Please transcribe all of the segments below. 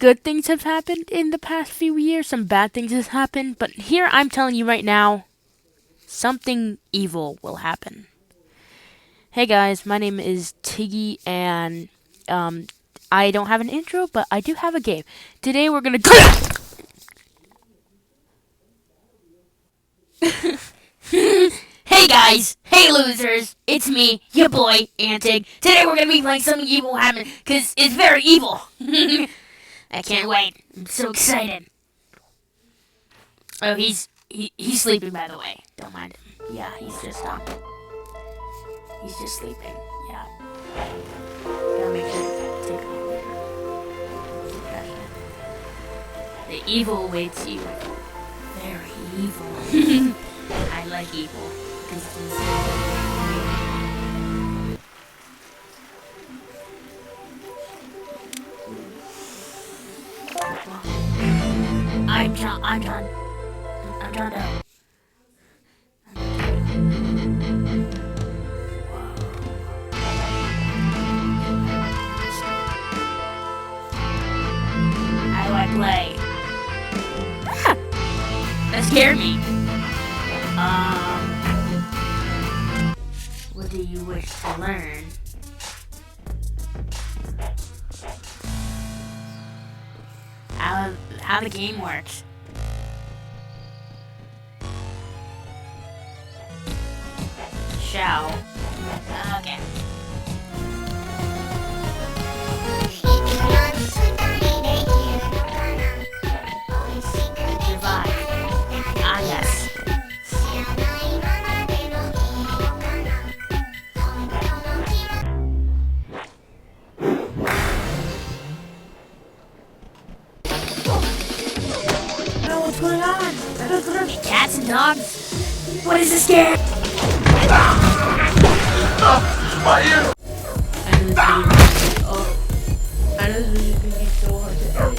good things have happened in the past few years, some bad things have happened, but here I'm telling you right now, something evil will happen. Hey guys, my name is Tiggy, and I don't have an intro, but I do have a game. Today we're gonna Hey guys, hey losers, it's me, your boy, Antig. Today we're gonna be playing something evil will happen, cause it's very evil. I can't wait. I'm so excited. Oh, he's sleeping, by the way. Don't mind him. Yeah, he's just sleeping. Yeah. Gotta make sure to take him over. The evil awaits you. Very evil. I like evil. I'm John Doe. How do I play? That scared me. What do you wish to learn? How the game works. Shall. Okay. Survive. Ah, yes. What's going on? Cats and dogs? What is this game? My ear! I know this is gonna be so hard to edit.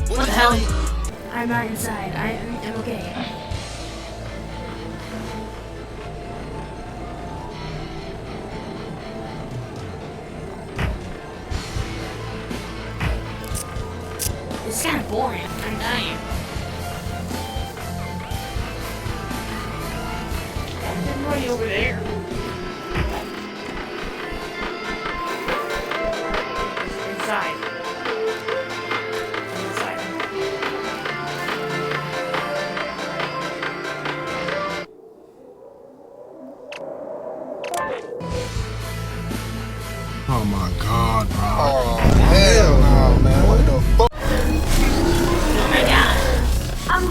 What the hell? I'm not inside. I'm okay. This is kind of boring. I'm dying. Everybody over there. Inside. Oh my god, bro. Oh, hell no, man. What the fuck? Oh my god. I'm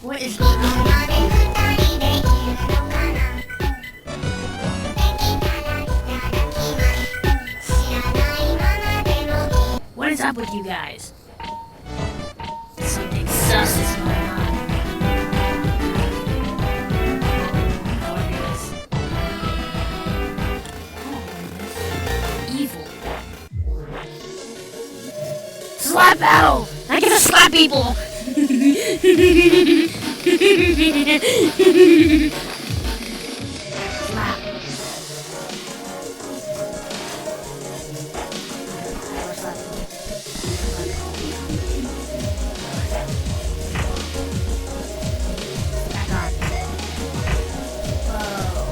What is going on? What is up with you guys? Something sus is going on. Oh, look at this. Evil. Slap battle! I get a slap people. Slap. Back on. Whoa.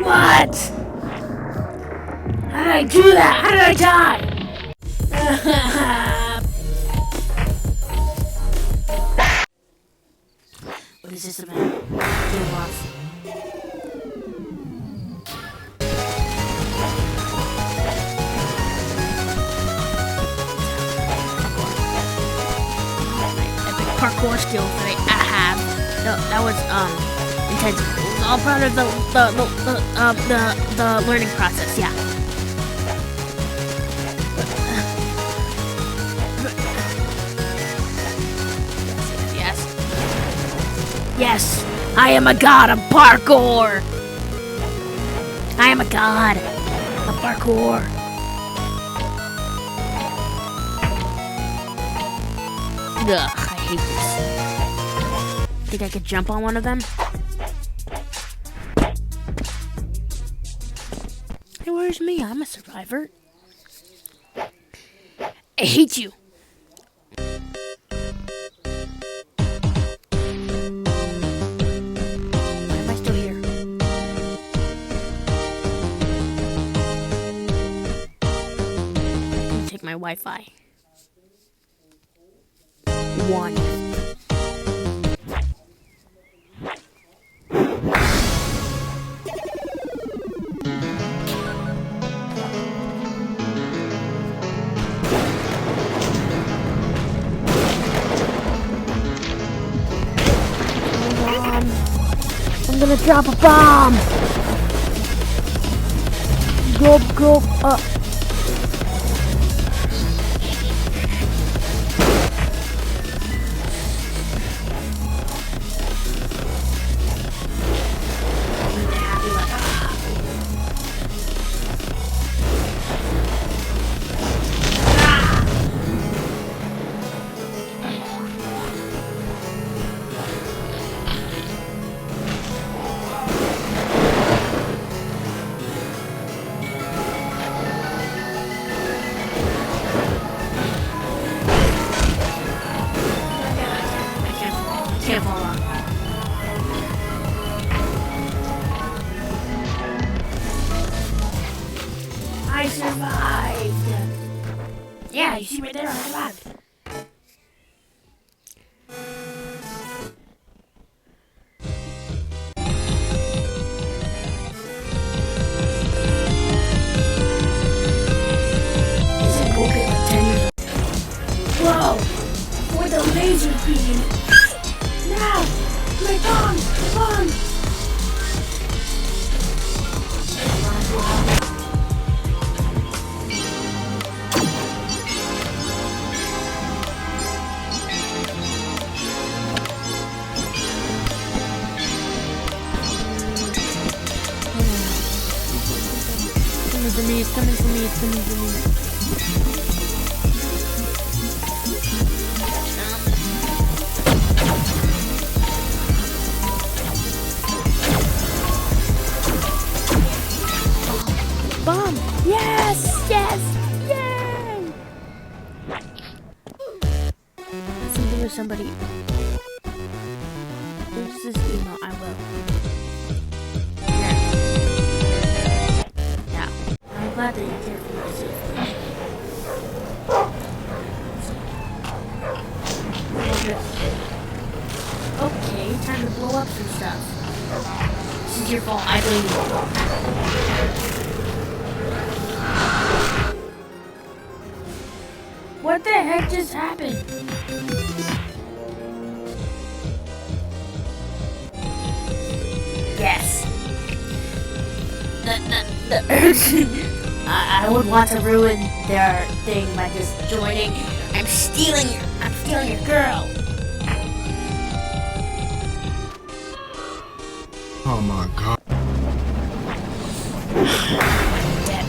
What? How did I do that? How did I die? What is this about? Gearbox. Epic parkour skills that I have. No, that was intense. It was all part of the learning process. Yeah. Yes. Yes. I am a god of parkour. I am a god of parkour. Ugh, I hate this. Think I could jump on one of them? Hey, where's me? I'm a survivor. I hate you. Why am I still here? Take my Wi-Fi. 1. I'm gonna drop a bomb. Go up. Can't fall off. I survived. Yeah, you see right there, I survived. This is broken like 10 years old. Whoa! For the laser beam! Now! My bomb! Bomb! It's coming for me, it's coming for me. Bomb! Yes! Yes! Yay! Something with somebody. Use this email, I will. Yeah. I'm glad that you care for my safety. Okay, time to blow up some stuff. This is your fault, I blame you. What the heck just happened? Yes. I would want to ruin their thing by just joining. I'm stealing your girl. Oh my God. Dead.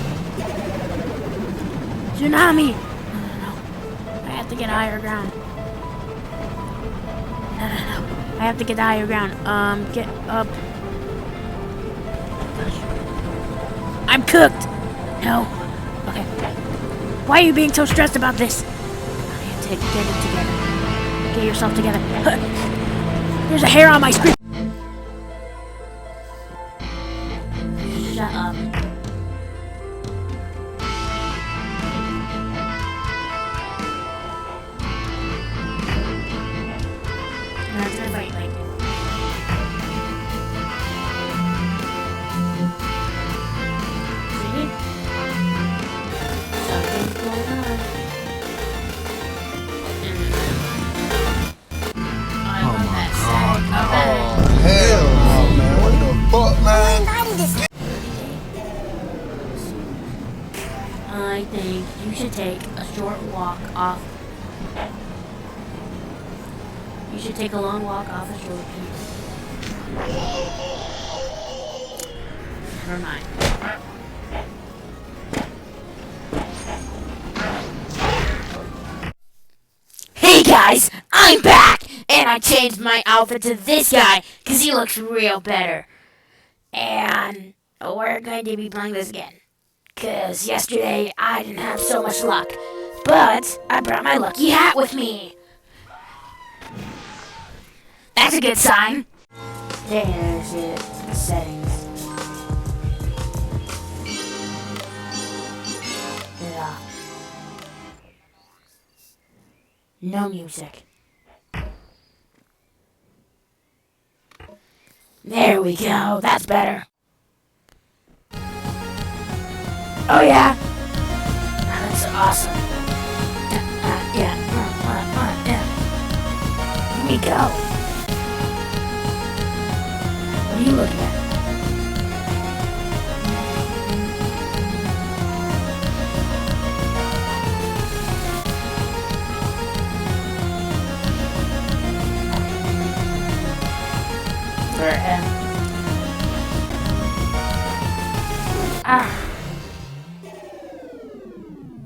Tsunami! No. I have to get higher ground. No. I have to get higher ground. Get up. I'm cooked! No. Okay. Why are you being so stressed about this? I have to get it together. Get yourself together. There's a hair on my screen. Shut up. That's gonna fight like see? Something's going on. Oh my God. Oh hell no, man. What the fuck, man? I think you should take a short walk off. You should take a long walk off a short piece. Never mind. Hey guys, I'm back! And I changed my outfit to this guy, cause he looks real better. And we're going to be playing this again. Cause yesterday I didn't have so much luck. But I brought my lucky hat with me. That's a good sign. There's it. Settings. Yeah. No music. There we go. That's better. Oh yeah. That's awesome. Yeah. Here we go. What are you looking at?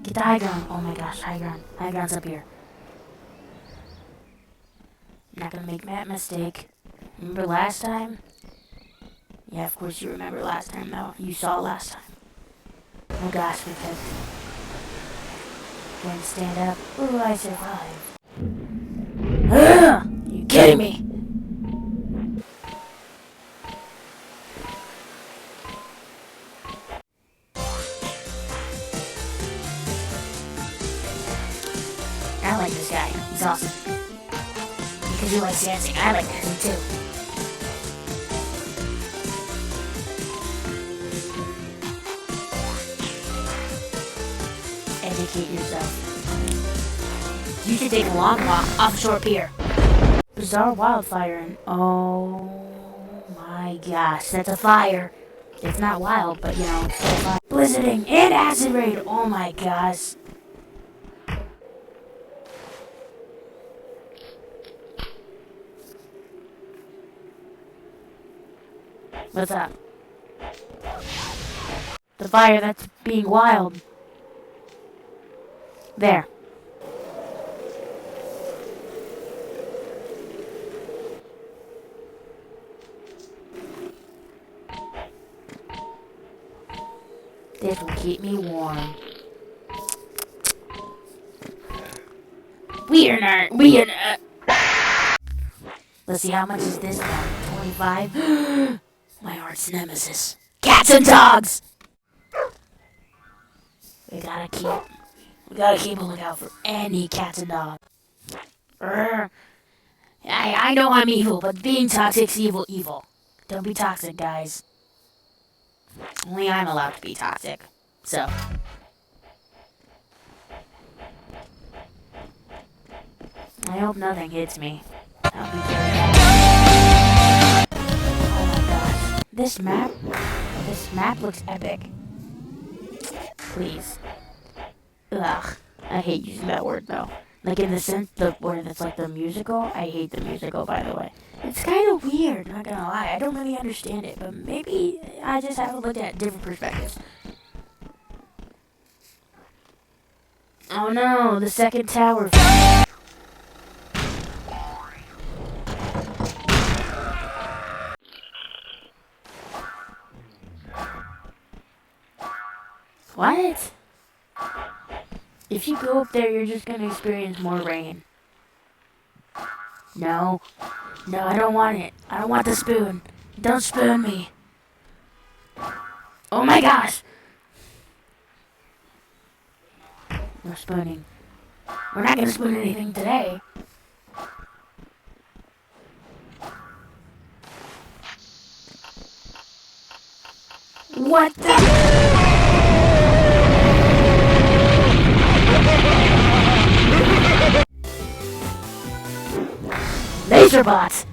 Get the high ground. Oh my gosh, high ground. High ground's up here. Not gonna make that mistake. Remember last time? Yeah, of course you remember last time though. You saw last time. Oh gosh, we picked. Going to stand up. Ooh, I survived. Ugh! You kidding me? I like this guy. He's awesome. Because he likes dancing. I like dancing too. Educate yourself. You should take a long walk off a short pier. Bizarre wildfire and oh my gosh, that's a fire. It's not wild, but you know, it's still a fire. Blizzarding and acid rain. Oh my gosh. What's up? The fire that's being wild. There. This will keep me warm. Let's see, how much is this one? 25? My heart's nemesis. Cats and dogs! We gotta keep a lookout for any cats and dogs. I know I'm evil, but being toxic's evil. Don't be toxic, guys. Only I'm allowed to be toxic. So. I hope nothing hits me. I'll be very happy. Oh my gosh. This map looks epic. Please. Ugh. I hate using that word though. Like in the sense where it's like the musical. I hate the musical, by the way. It's kind of weird, not gonna lie. I don't really understand it, but maybe I just haven't looked at different perspectives. Oh no, the second tower. What? If you go up there, you're just gonna experience more rain. No. No, I don't want it. I don't want the spoon. Don't spoon me. Oh my gosh! No spooning. We're not gonna spoon anything today. What the? Laser bots!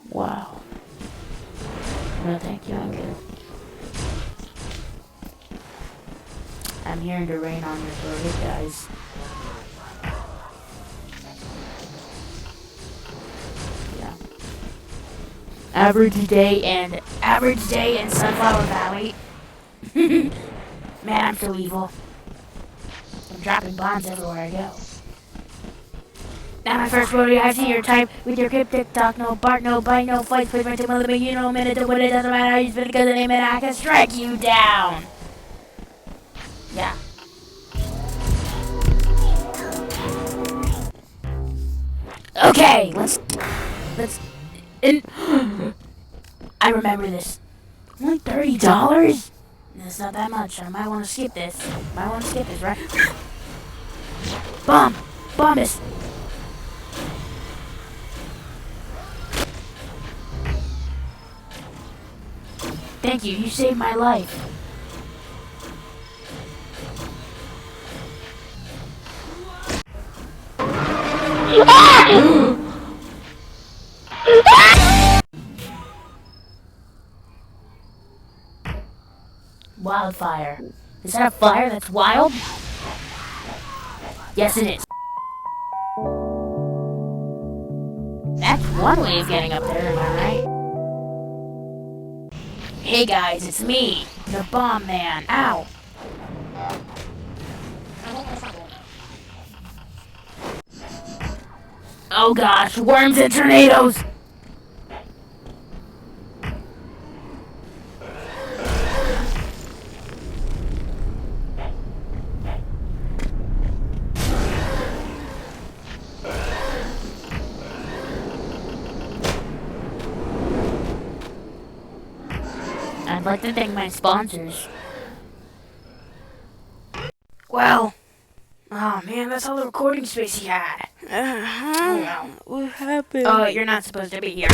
Wow. No, thank you, I'm good. I'm hearing the rain on your throat, guys. Yeah. Average day in Sunflower Valley. Man, I'm so evil. I'm dropping bombs everywhere I go. Now my first rodeo, I see your type with your cryptic talk, no bark, no bite, no fight, please my mother, but you know, minute to what it doesn't matter how you spit because the name and I can strike you down. Yeah. Okay, let's I remember this. Only $30? That's not that much. I might want to skip this. Right? Bomb! Bomb this! Thank you, you saved my life. Wildfire. Is that a fire that's wild? Yes, it is. That's one way of getting up there, am I right? Hey guys, it's me, the Bomb Man. Ow! Oh gosh, worms and tornadoes! I'd like to thank my sponsors. Well, oh man, that's all the recording space he had. What happened? Oh, you're not supposed to be here.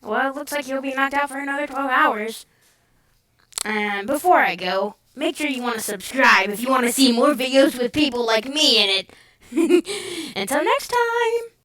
Well, it looks like you'll be knocked out for another 12 hours. And before I go, make sure you want to subscribe if you want to see more videos with people like me in it. Until next time!